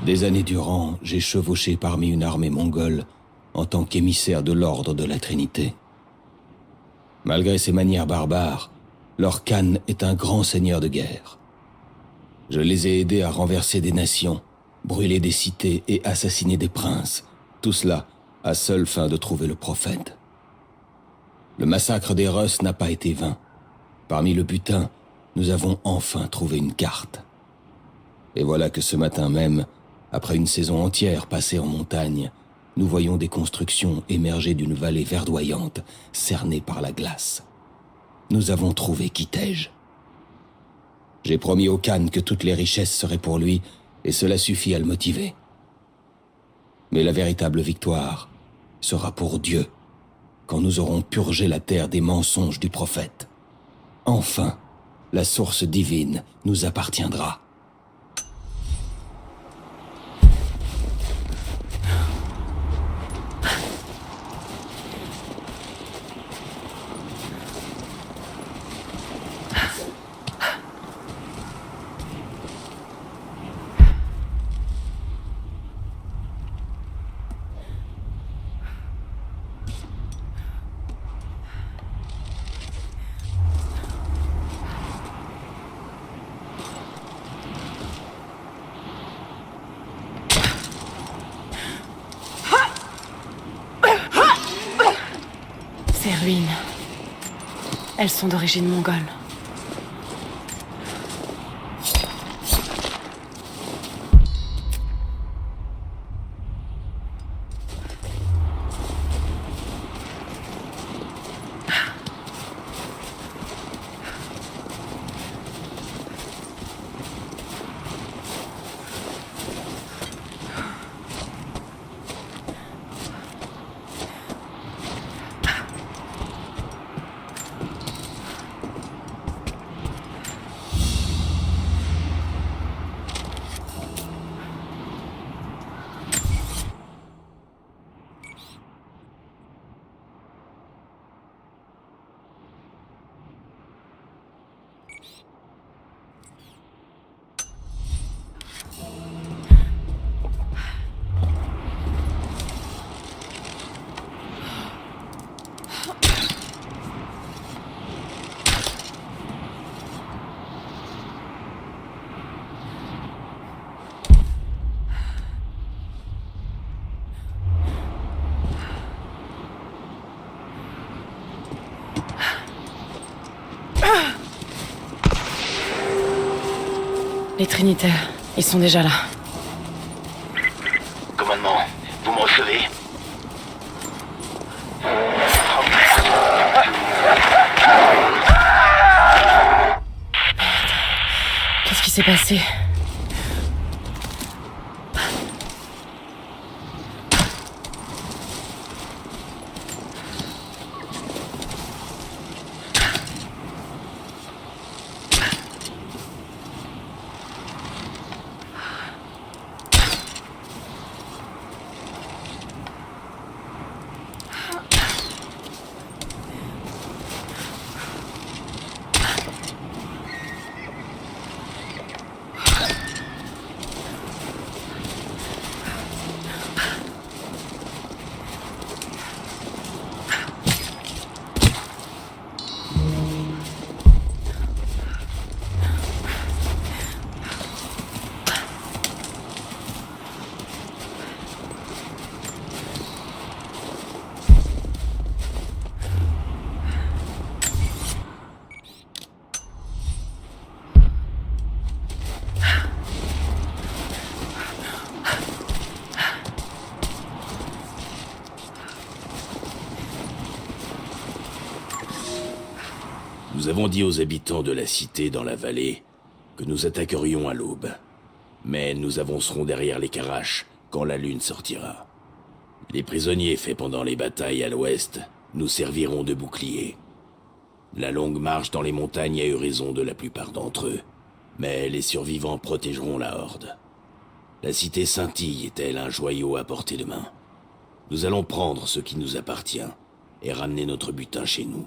Des années durant, j'ai chevauché parmi une armée mongole en tant qu'émissaire de l'ordre de la Trinité. Malgré ses manières barbares, leur Khan est un grand seigneur de guerre. Je les ai aidés à renverser des nations, brûler des cités et assassiner des princes. Tout cela à seule fin de trouver le prophète. Le massacre des Russes n'a pas été vain. Parmi le butin, nous avons enfin trouvé une carte. Et voilà que ce matin même, après une saison entière passée en montagne, nous voyons des constructions émerger d'une vallée verdoyante, cernée par la glace. Nous avons trouvé Kitej. J'ai promis au Khan que toutes les richesses seraient pour lui, et cela suffit à le motiver. Mais la véritable victoire sera pour Dieu, quand nous aurons purgé la terre des mensonges du prophète. Enfin, la source divine nous appartiendra. Ces ruines, elles sont d'origine mongole. Les Trinitaires, ils sont déjà là. Commandement, vous me recevez? Qu'est-ce qui s'est passé? Nous avons dit aux habitants de la cité dans la vallée que nous attaquerions à l'aube. Mais nous avancerons derrière les Karash quand la lune sortira. Les prisonniers faits pendant les batailles à l'ouest nous serviront de boucliers. La longue marche dans les montagnes a eu raison de la plupart d'entre eux, mais les survivants protégeront la horde. La cité scintille est-elle un joyau à portée de main? Nous allons prendre ce qui nous appartient et ramener notre butin chez nous.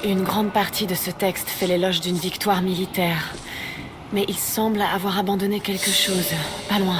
Une grande partie de ce texte fait l'éloge d'une victoire militaire. Mais il semble avoir abandonné quelque chose, pas loin.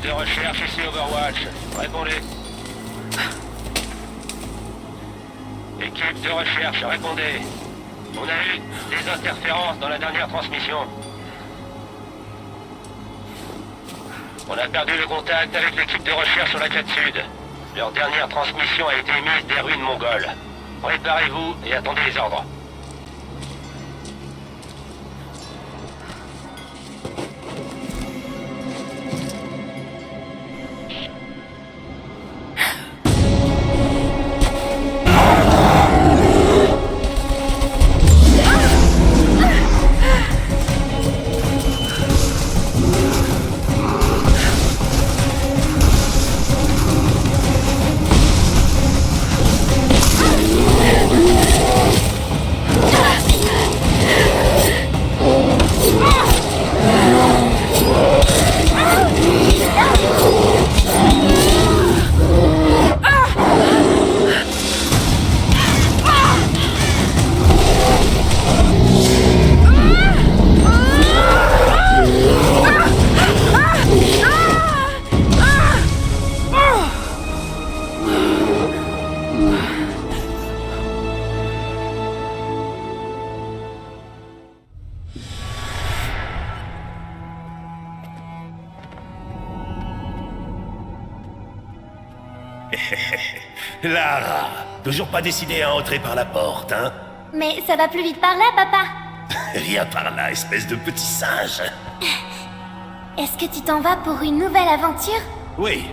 De recherche ici Overwatch. Répondez. Équipe de recherche, répondez. On a eu des interférences dans la dernière transmission. On a perdu le contact avec l'équipe de recherche sur la quête sud. Leur dernière transmission a été émise des ruines mongoles. Préparez-vous et attendez les ordres. Lara, toujours pas décidé à entrer par la porte, hein? Mais ça va plus vite par là, papa. Viens par là, espèce de petit singe. Est-ce que tu t'en vas pour une nouvelle aventure? Oui,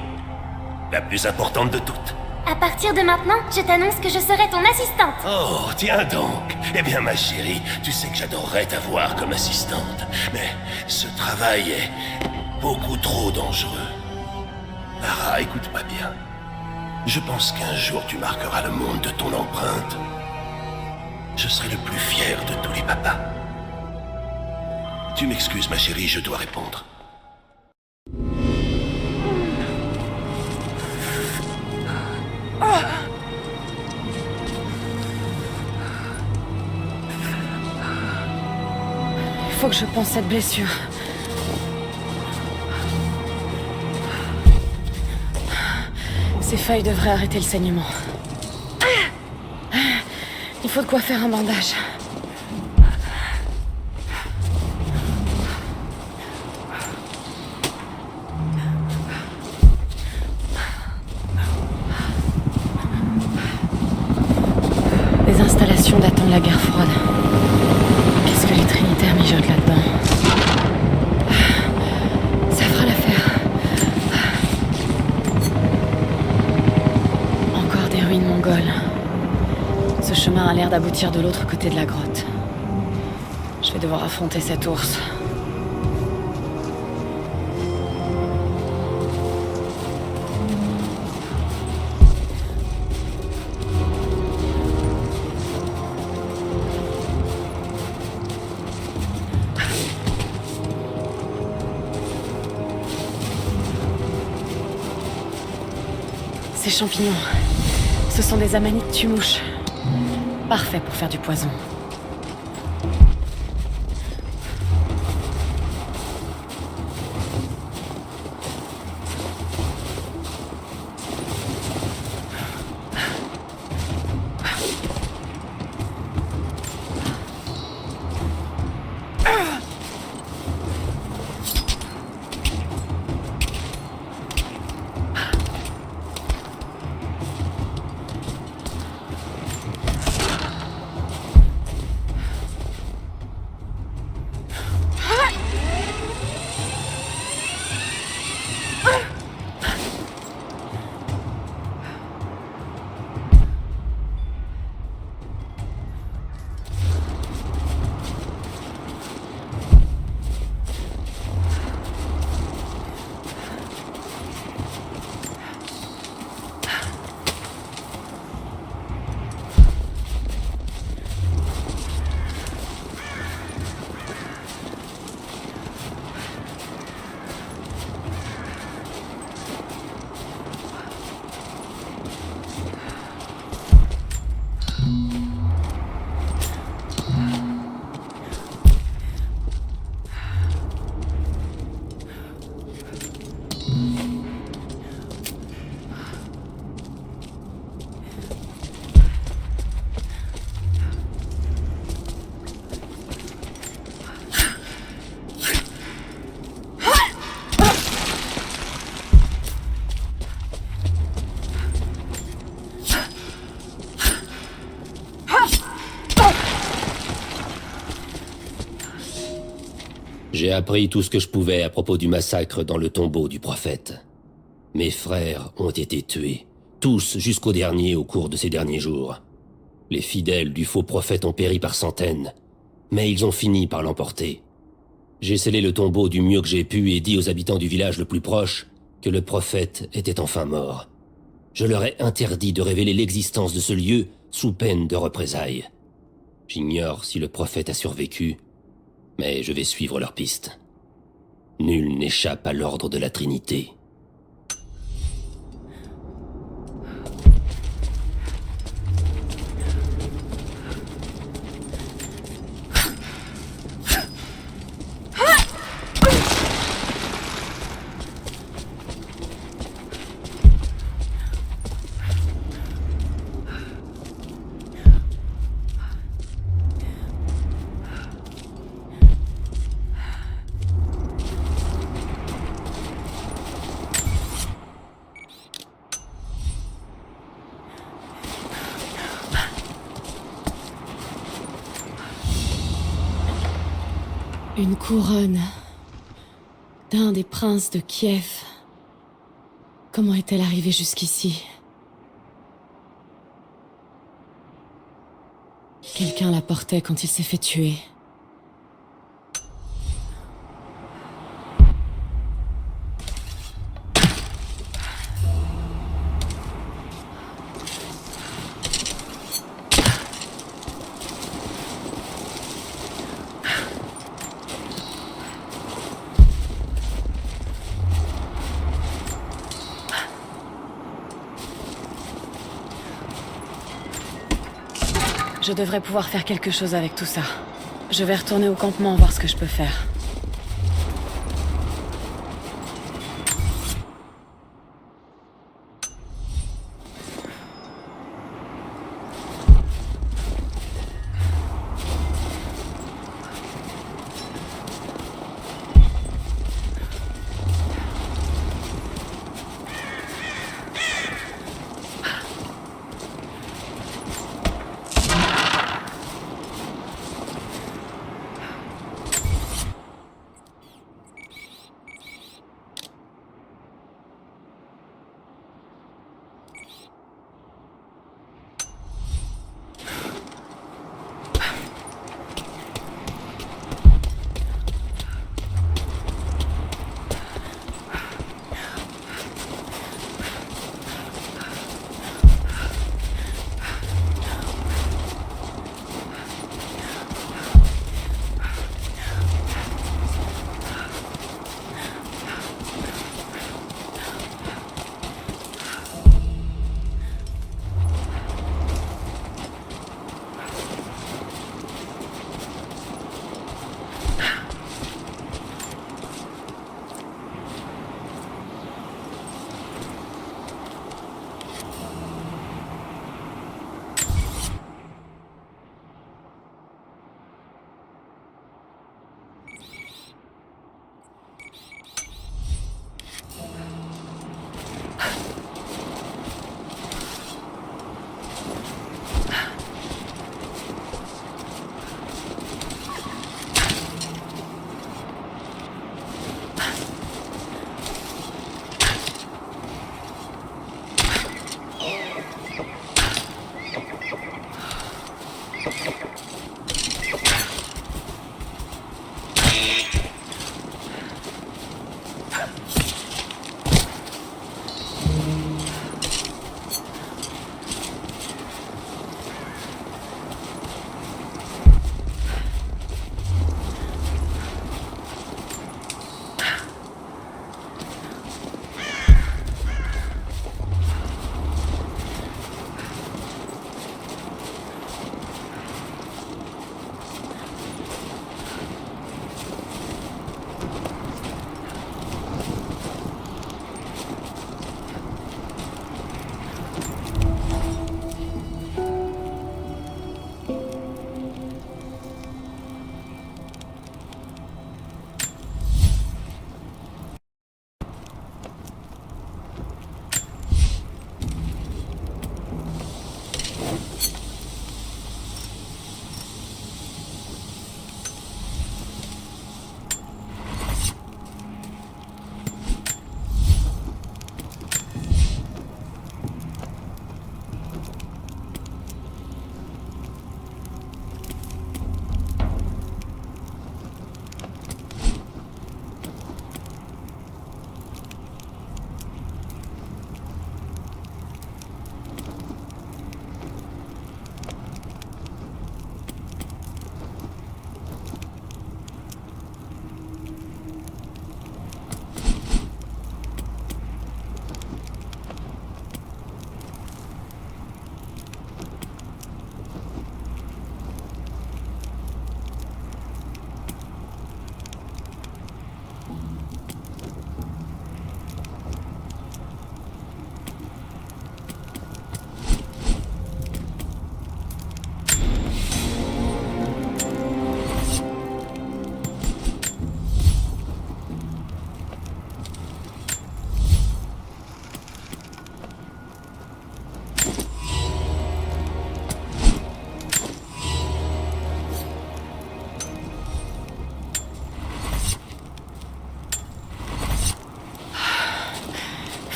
la plus importante de toutes. À partir de maintenant, je t'annonce que je serai ton assistante. Oh, tiens donc. Eh bien, ma chérie, tu sais que j'adorerais t'avoir comme assistante. Mais ce travail est beaucoup trop dangereux. Lara, écoute-moi bien. Je pense qu'un jour tu marqueras le monde de ton empreinte. Je serai le plus fier de tous les papas. Tu m'excuses, ma chérie, je dois répondre. Il faut que je pense cette blessure. Ces feuilles devraient arrêter le saignement. Il faut de quoi faire un bandage. Des installations datant de la guerre froide. Qu'est-ce que les Trinitaires mijotent là-dedans? Ça fera l'affaire. Encore des ruines mongoles. Ce chemin a l'air d'aboutir de l'autre côté de la grotte. Je vais devoir affronter cet ours. Ces champignons, ce sont des amanites tumouches. Parfait pour faire du poison. J'ai appris tout ce que je pouvais à propos du massacre dans le tombeau du prophète. Mes frères ont été tués, tous jusqu'au dernier au cours de ces derniers jours. Les fidèles du faux prophète ont péri par centaines, mais ils ont fini par l'emporter. J'ai scellé le tombeau du mieux que j'ai pu et dit aux habitants du village le plus proche que le prophète était enfin mort. Je leur ai interdit de révéler l'existence de ce lieu sous peine de représailles. J'ignore si le prophète a survécu, mais je vais suivre leur piste. Nul n'échappe à l'ordre de la Trinité. Une couronne d'un des princes de Kiev. Comment est-elle arrivée jusqu'ici? Quelqu'un la portait quand il s'est fait tuer. Je devrais pouvoir faire quelque chose avec tout ça. Je vais retourner au campement voir ce que je peux faire.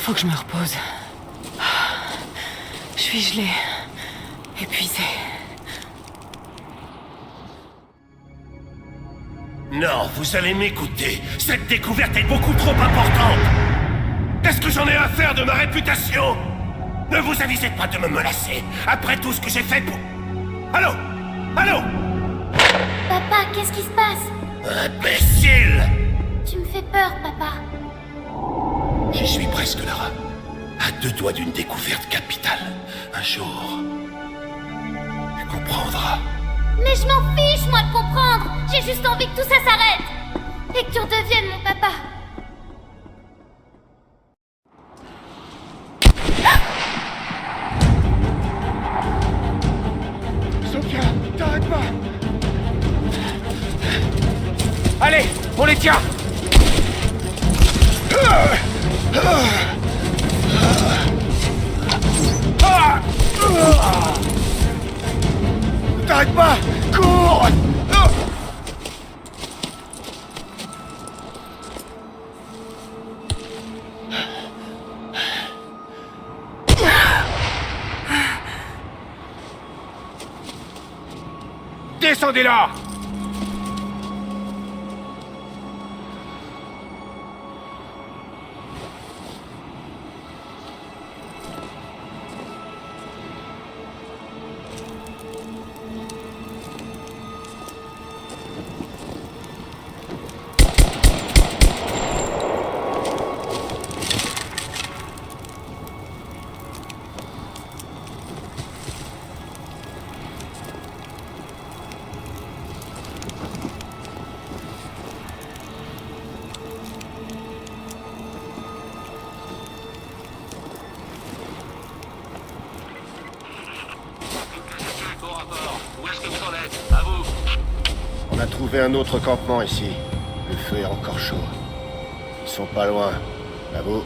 faut que je me repose. Je suis gelée, épuisée. Non, vous allez m'écouter. Cette découverte est beaucoup trop importante. Qu'est-ce que j'en ai à faire de ma réputation? Ne vous avisez pas de me menacer, après tout ce que j'ai fait pour... Allô? Allô? Papa, qu'est-ce qui se passe? Imbécile! Tu me fais peur, papa. J'y suis presque, Lara. À 2 doigts d'une découverte capitale. Un jour... tu comprendras. Mais je m'en fiche, moi, de comprendre. J'ai juste envie que tout ça s'arrête. Et que tu redeviennes mon papa. Sophia, t'arrêtes pas! Allez, on les tient! T'arrêtes pas! Cours! Descendez là! Où est-ce que vous en êtes? À vous. On a trouvé un autre campement ici. Le feu est encore chaud. Ils sont pas loin. À vous.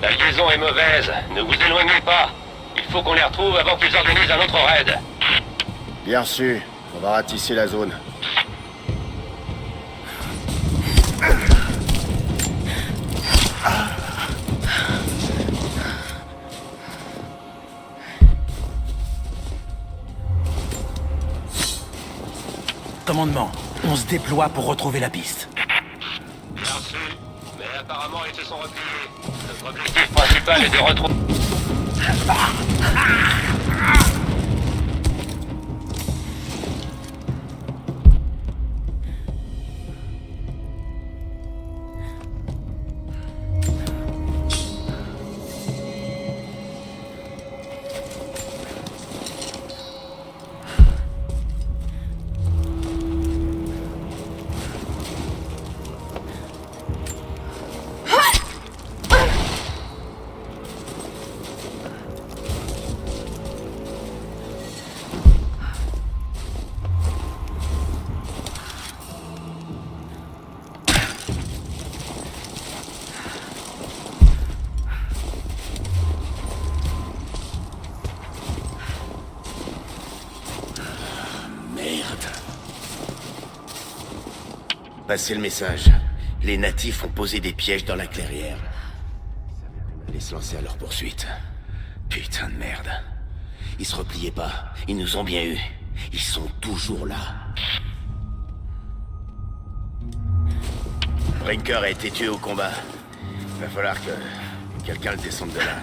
La liaison est mauvaise. Ne vous éloignez pas. Il faut qu'on les retrouve avant qu'ils organisent un autre raid. Bien sûr. On va ratisser la zone. Commandement, on se déploie pour retrouver la piste. Bien reçu. Mais apparemment, ils se sont repliés. Notre objectif principal est de retrouver... Passez le message. Les natifs ont posé des pièges dans la clairière. Allez se lancer à leur poursuite. Putain de merde. Ils se repliaient pas. Ils nous ont bien eus. Ils sont toujours là. Brinker a été tué au combat. Va falloir que quelqu'un le descende de là.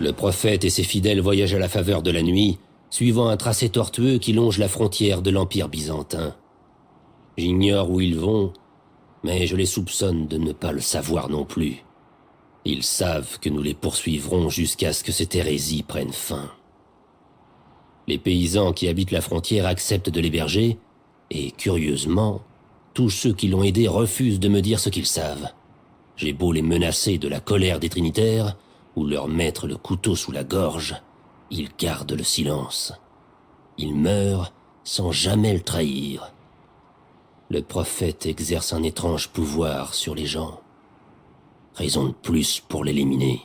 Le prophète et ses fidèles voyagent à la faveur de la nuit, suivant un tracé tortueux qui longe la frontière de l'Empire byzantin. J'ignore où ils vont, mais je les soupçonne de ne pas le savoir non plus. Ils savent que nous les poursuivrons jusqu'à ce que cette hérésie prenne fin. Les paysans qui habitent la frontière acceptent de l'héberger, et curieusement, tous ceux qui l'ont aidé refusent de me dire ce qu'ils savent. J'ai beau les menacer de la colère des Trinitaires, ou leur mettre le couteau sous la gorge, ils gardent le silence. Ils meurent sans jamais le trahir. Le prophète exerce un étrange pouvoir sur les gens. Raison de plus pour l'éliminer.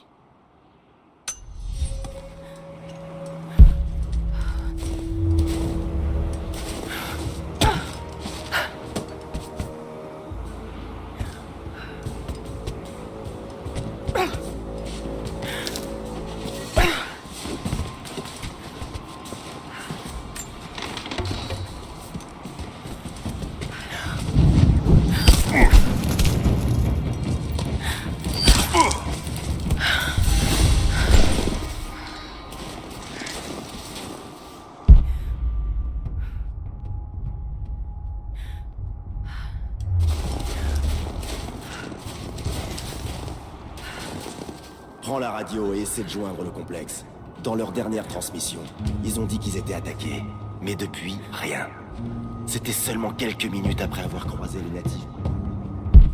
Prends la radio et essaie de joindre le complexe. Dans leur dernière transmission, ils ont dit qu'ils étaient attaqués. Mais depuis, rien. C'était seulement quelques minutes après avoir croisé les natifs.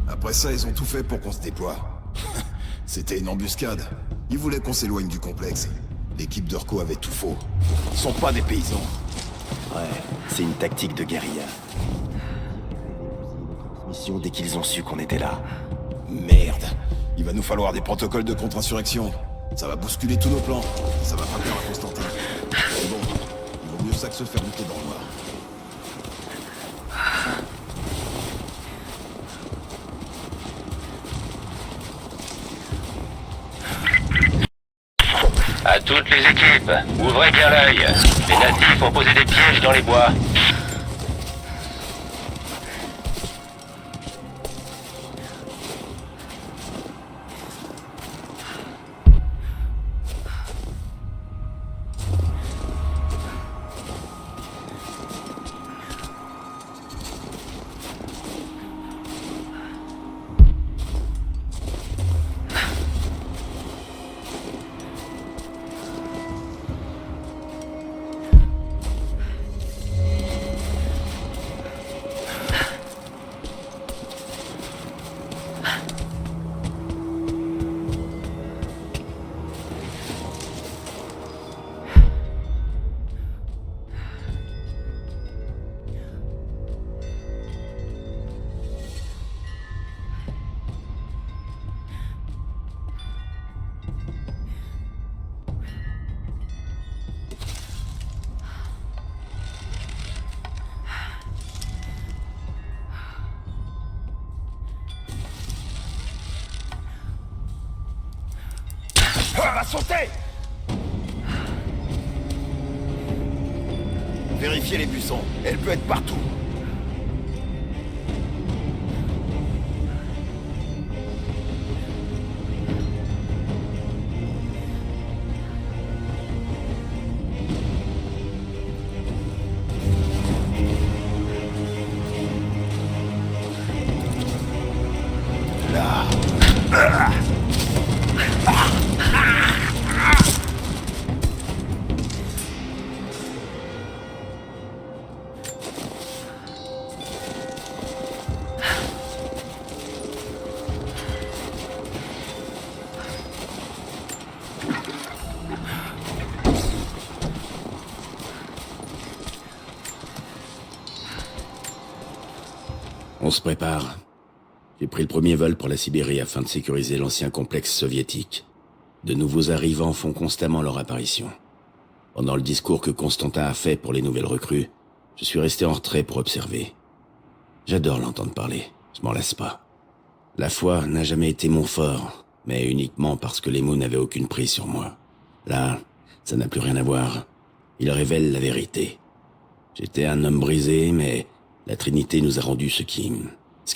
Après ça, ils ont tout fait pour qu'on se déploie. C'était une embuscade. Ils voulaient qu'on s'éloigne du complexe. L'équipe d'Urko avait tout faux. Ils sont pas des paysans. Ouais, c'est une tactique de guérilla. Mission dès qu'ils ont su qu'on était là. Merde. Il va nous falloir des protocoles de contre-insurrection. Ça va bousculer tous nos plans. Ça va pas plaire à Constantin. Mais bon, il vaut mieux ça que se faire buter dans le noir. À toutes les équipes, ouvrez bien l'œil. Les natifs ont posé des pièges dans les bois. Va sauter! Vérifiez les buissons. Elle peut être partout. On se prépare. J'ai pris le premier vol pour la Sibérie afin de sécuriser l'ancien complexe soviétique. De nouveaux arrivants font constamment leur apparition. Pendant le discours que Constantin a fait pour les nouvelles recrues, je suis resté en retrait pour observer. J'adore l'entendre parler, je m'en lasse pas. La foi n'a jamais été mon fort, mais uniquement parce que les mots n'avaient aucune prise sur moi. Là, ça n'a plus rien à voir. Il révèle la vérité. J'étais un homme brisé, mais la Trinité nous a rendu ce qui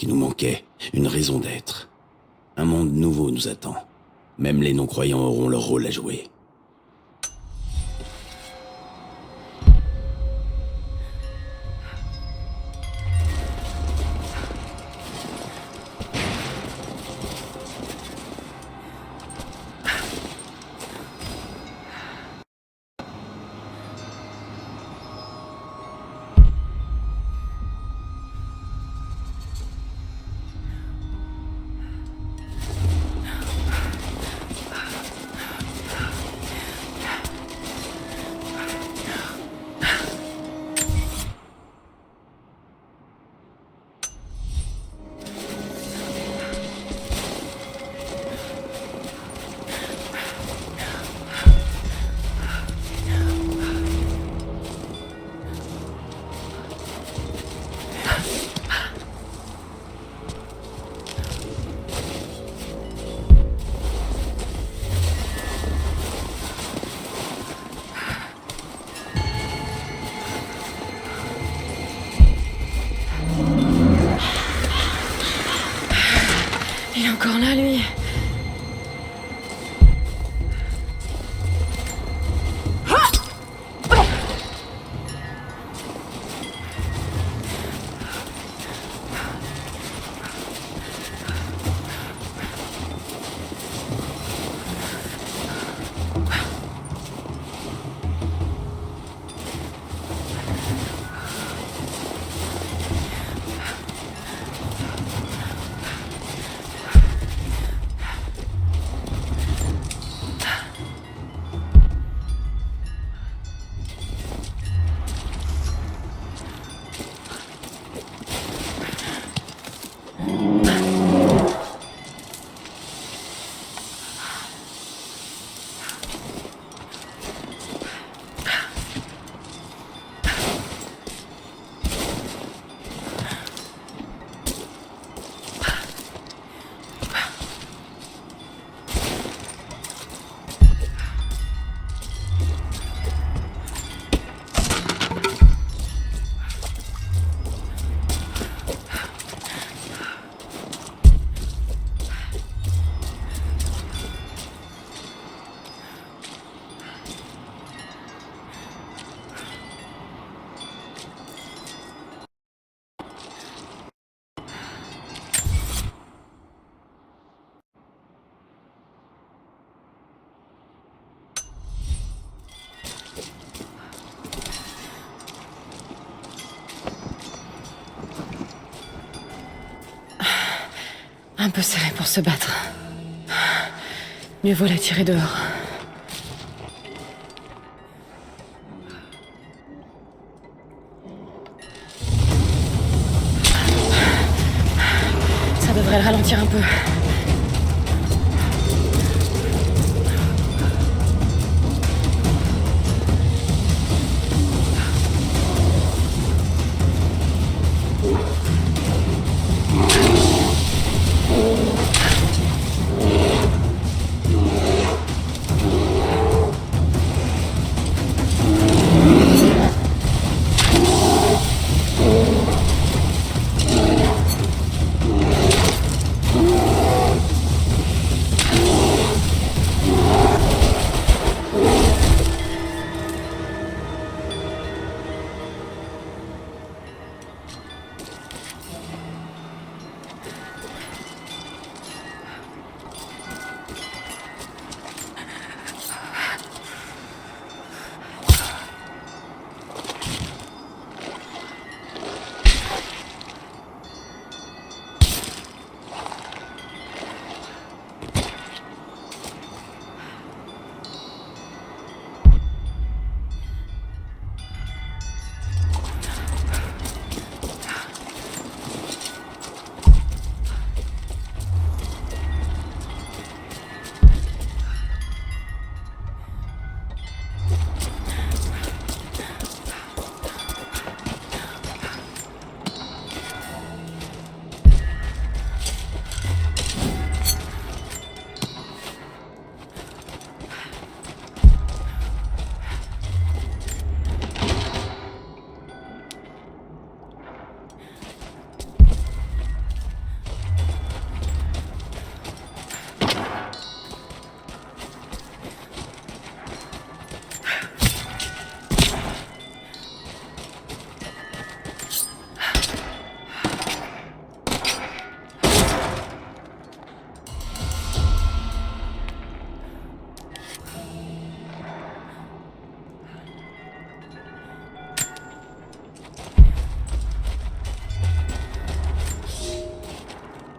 nous manquait, une raison d'être. Un monde nouveau nous attend. Même les non-croyants auront leur rôle à jouer. Un peu serré pour se battre. Mieux vaut la tirer dehors. Ça devrait le ralentir un peu.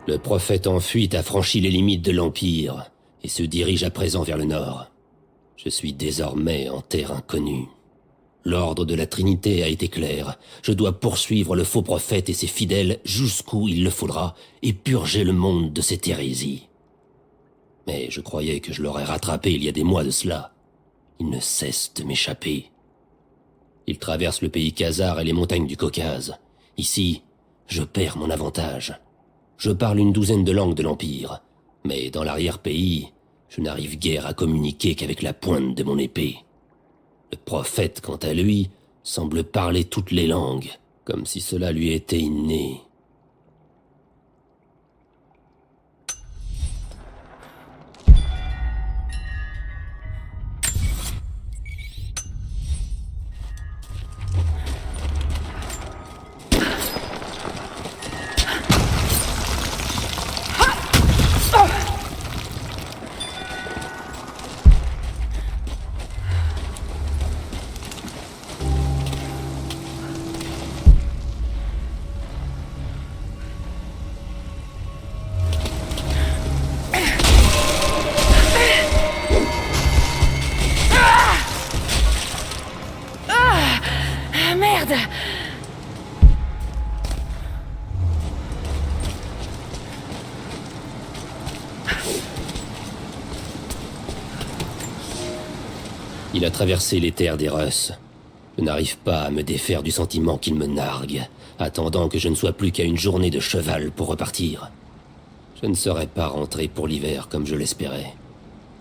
Le prophète en fuite a franchi les limites de l'Empire et se dirige à présent vers le nord. Je suis désormais en terre inconnue. L'ordre de la Trinité a été clair. Je dois poursuivre le faux prophète et ses fidèles jusqu'où il le faudra et purger le monde de cette hérésie. Mais je croyais que je l'aurais rattrapé il y a des mois de cela. Il ne cesse de m'échapper. Il traverse le pays khazar et les montagnes du Caucase. Ici, je perds mon avantage. Je parle une douzaine de langues de l'Empire, mais dans l'arrière-pays, je n'arrive guère à communiquer qu'avec la pointe de mon épée. Le prophète, quant à lui, semble parler toutes les langues, comme si cela lui était inné. Merde! Il a traversé les terres des Russes. Je n'arrive pas à me défaire du sentiment qu'il me nargue, attendant que je ne sois plus qu'à une journée de cheval pour repartir. Je ne serais pas rentré pour l'hiver comme je l'espérais.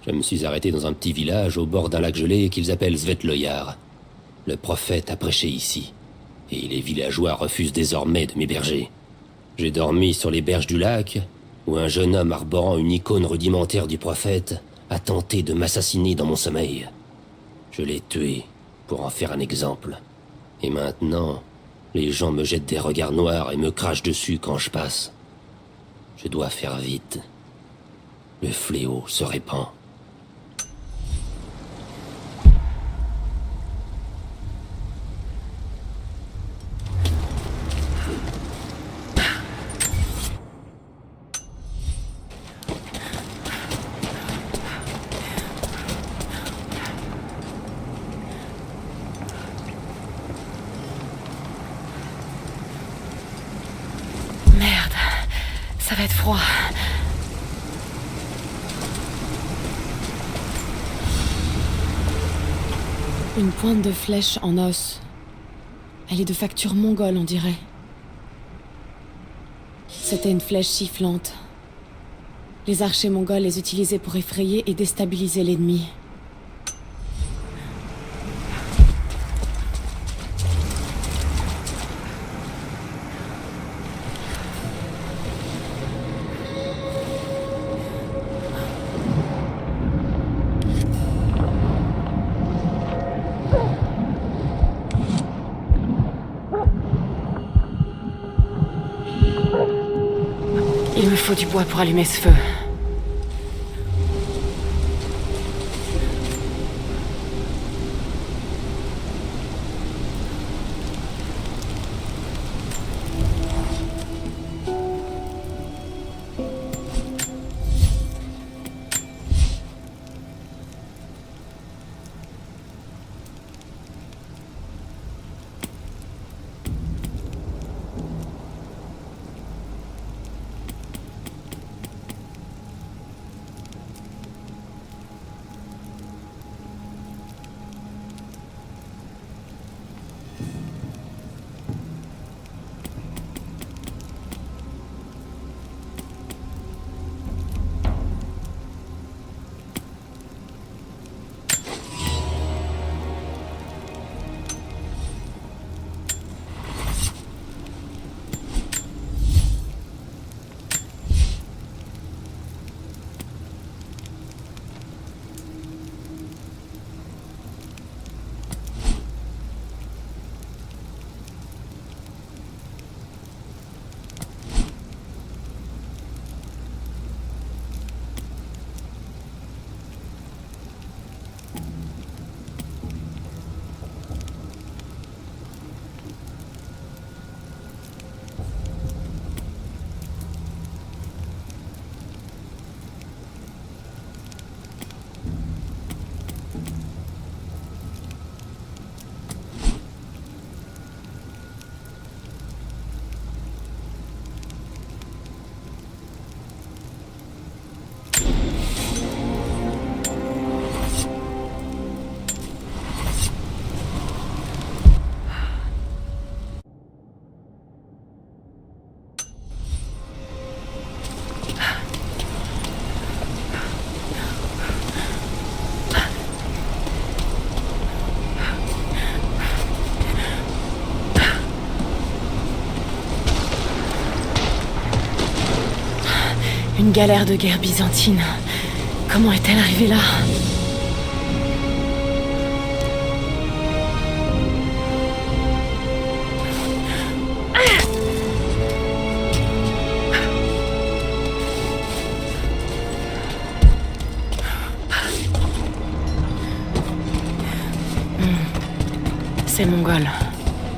Je me suis arrêté dans un petit village au bord d'un lac gelé qu'ils appellent Svetloyar. Le prophète a prêché ici, et les villageois refusent désormais de m'héberger. J'ai dormi sur les berges du lac, où un jeune homme arborant une icône rudimentaire du prophète a tenté de m'assassiner dans mon sommeil. Je l'ai tué pour en faire un exemple. Et maintenant, les gens me jettent des regards noirs et me crachent dessus quand je passe. Je dois faire vite. Le fléau se répand. froid. Une pointe de flèche en os. Elle est de facture mongole, on dirait. C'était une flèche sifflante. Les archers mongols les utilisaient pour effrayer et déstabiliser l'ennemi. Il me faut du bois pour allumer ce feu. Une galère de guerre byzantine. Comment est-elle arrivée là? C'est mongol.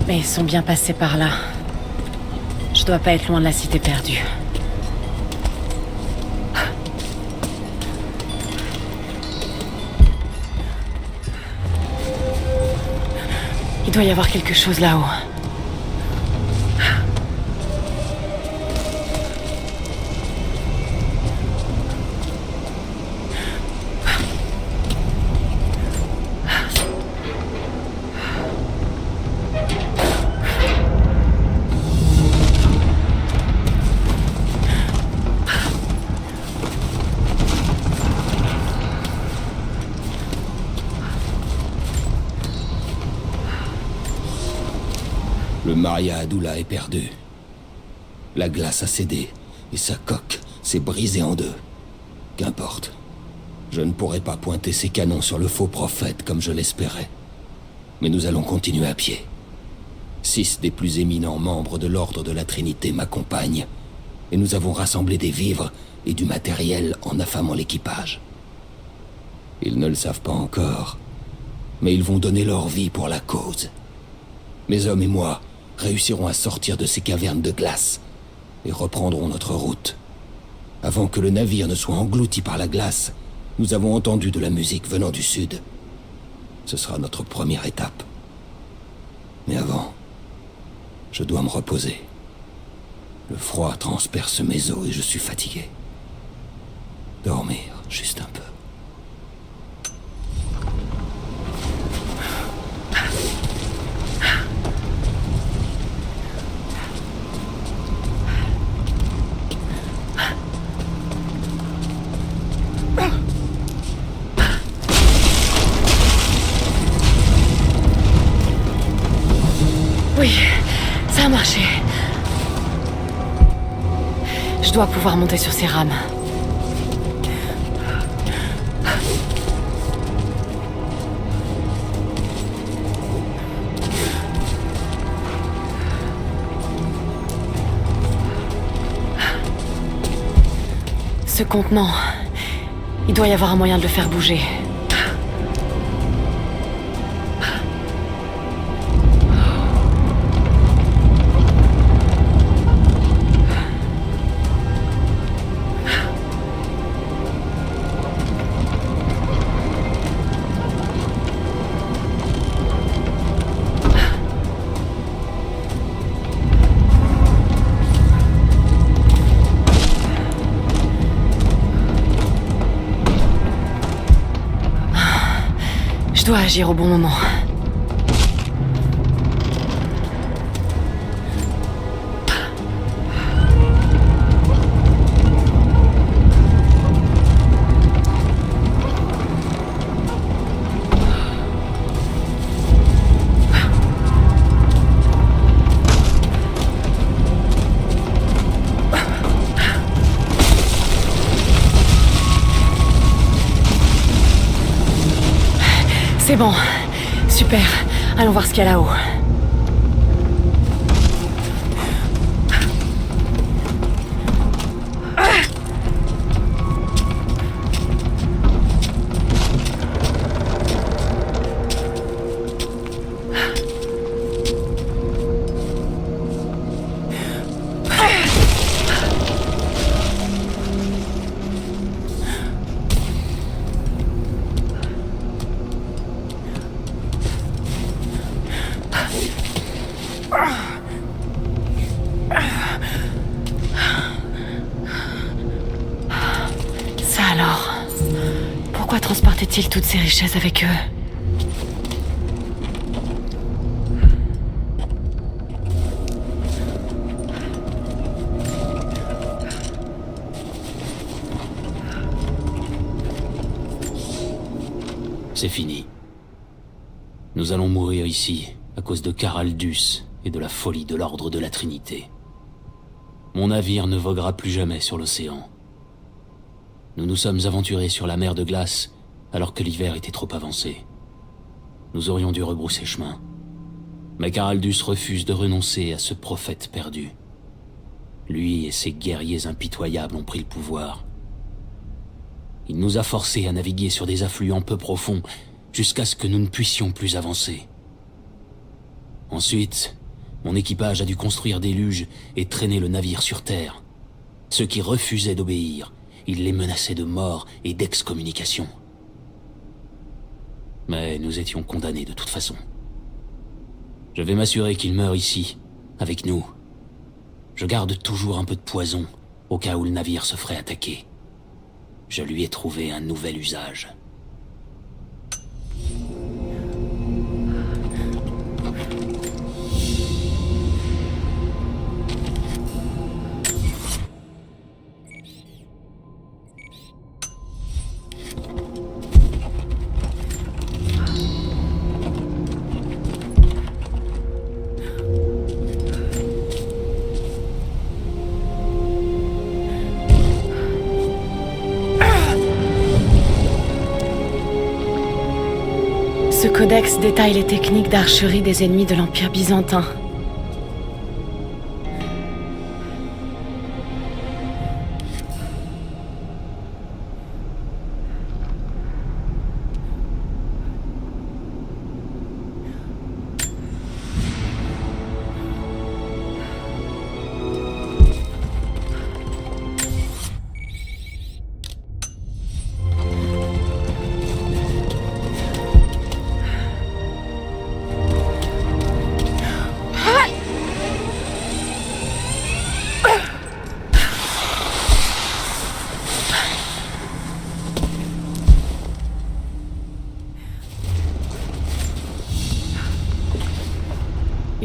Mais ils sont bien passés par là. Je dois pas être loin de la cité perdue. Il doit y avoir quelque chose là-haut. Le Maria Adoula est perdu. La glace a cédé, et sa coque s'est brisée en deux. Qu'importe. Je ne pourrai pas pointer ces canons sur le faux prophète comme je l'espérais. Mais nous allons continuer à pied. 6 des plus éminents membres de l'Ordre de la Trinité m'accompagnent, et nous avons rassemblé des vivres et du matériel en affamant l'équipage. Ils ne le savent pas encore, mais ils vont donner leur vie pour la cause. Mes hommes et moi réussirons à sortir de ces cavernes de glace et reprendrons notre route. Avant que le navire ne soit englouti par la glace, nous avons entendu de la musique venant du sud. Ce sera notre première étape. Mais avant, je dois me reposer. Le froid transperce mes os et je suis fatigué. Dormir, juste un peu. Oui, ça a marché. Je dois pouvoir monter sur ces rames. Ce contenant, il doit y avoir un moyen de le faire bouger. Je dois agir au bon moment. C'est bon. Super. Allons voir ce qu'il y a là-haut. Ça alors. Pourquoi transportaient-ils toutes ces richesses avec eux? C'est fini. Nous allons mourir ici, à cause de Caraldus et de la folie de l'Ordre de la Trinité. Mon navire ne voguera plus jamais sur l'océan. Nous nous sommes aventurés sur la mer de glace, alors que l'hiver était trop avancé. Nous aurions dû rebrousser chemin. Mais Caraldus refuse de renoncer à ce prophète perdu. Lui et ses guerriers impitoyables ont pris le pouvoir. Il nous a forcés à naviguer sur des affluents peu profonds, jusqu'à ce que nous ne puissions plus avancer. Ensuite, mon équipage a dû construire des luges et traîner le navire sur terre. Ceux qui refusaient d'obéir, il les menaçait de mort et d'excommunication. Mais nous étions condamnés de toute façon. Je vais m'assurer qu'il meure ici, avec nous. Je garde toujours un peu de poison, au cas où le navire se ferait attaquer. Je lui ai trouvé un nouvel usage. Ce codex détaille les techniques d'archerie des ennemis de l'Empire byzantin.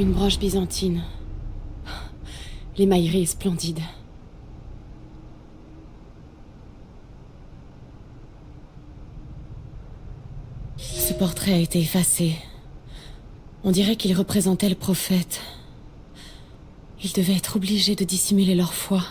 Une broche byzantine. L'émaillerie est splendide. Ce portrait a été effacé. On dirait qu'il représentait le prophète. Ils devaient être obligés de dissimuler leur foi.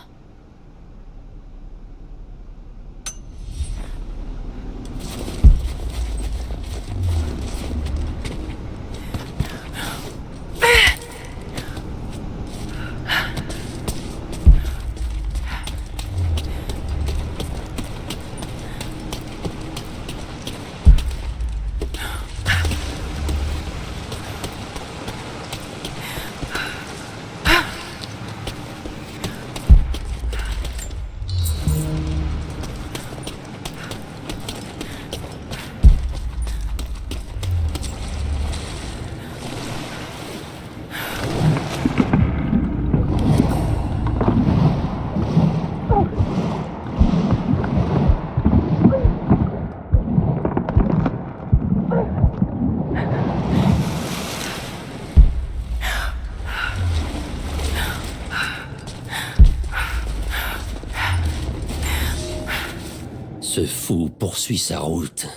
Ce fou poursuit sa route.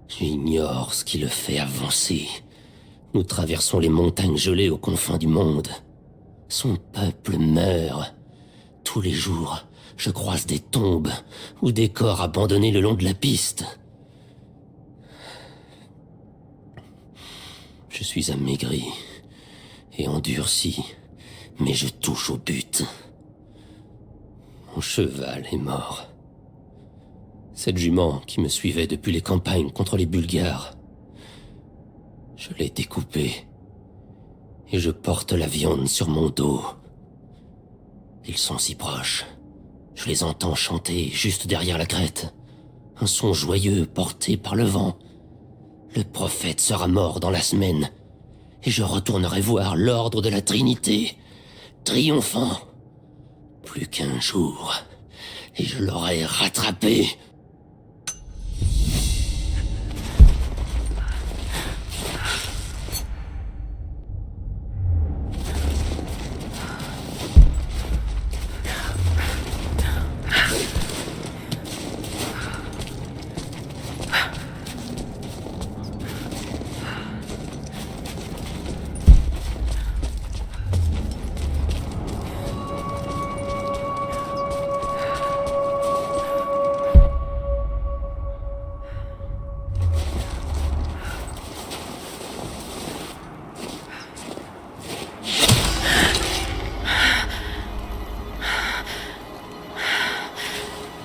J'ignore ce qui le fait avancer. Nous traversons les montagnes gelées aux confins du monde. Son peuple meurt. Tous les jours, je croise des tombes ou des corps abandonnés le long de la piste. Je suis amaigri et endurci, mais je touche au but. Mon cheval est mort. Cette jument qui me suivait depuis les campagnes contre les Bulgares. Je l'ai découpée et je porte la viande sur mon dos. Ils sont si proches. Je les entends chanter juste derrière la crête. Un son joyeux porté par le vent. Le prophète sera mort dans la semaine et je retournerai voir l'ordre de la Trinité, triomphant. Plus qu'un jour et je l'aurai rattrapé.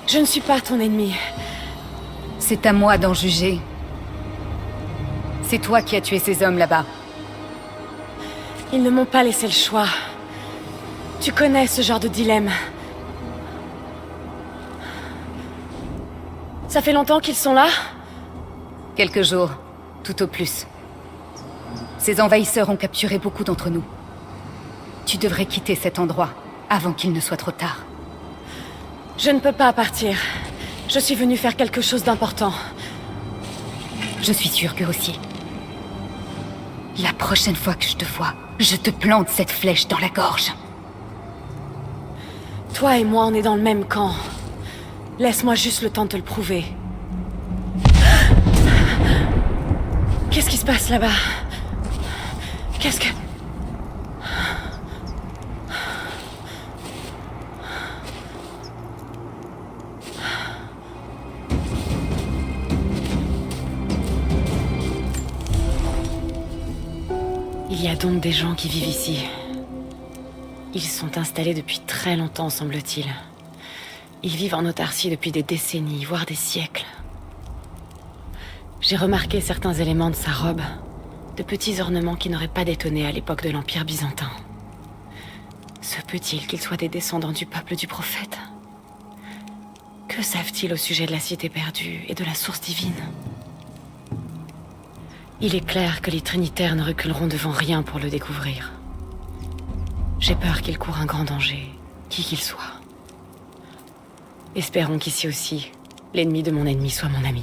Je ne suis pas ton ennemi. C'est à moi d'en juger. C'est toi qui as tué ces hommes là-bas. Ils ne m'ont pas laissé le choix. Tu connais ce genre de dilemme. Ça fait longtemps qu'ils sont là? Quelques jours, tout au plus. Ces envahisseurs ont capturé beaucoup d'entre nous. Tu devrais quitter cet endroit avant qu'il ne soit trop tard. Je ne peux pas partir. Je suis venue faire quelque chose d'important. Je suis sûre que aussi. La prochaine fois que je te vois, je te plante cette flèche dans la gorge. Toi et moi, on est dans le même camp. Laisse-moi juste le temps de te le prouver. Qu'est-ce qui se passe là-bas? Qu'est-ce que... Il y a donc des gens qui vivent ici. Ils sont installés depuis très longtemps, semble-t-il. Ils vivent en autarcie depuis des décennies, voire des siècles. J'ai remarqué certains éléments de sa robe, de petits ornements qui n'auraient pas détonné à l'époque de l'Empire byzantin. Se peut-il qu'ils soient des descendants du peuple du prophète? Que savent-ils au sujet de la cité perdue et de la source divine? Il est clair que les Trinitaires ne reculeront devant rien pour le découvrir. J'ai peur qu'il court un grand danger, qui qu'il soit. Espérons qu'ici aussi, l'ennemi de mon ennemi soit mon ami.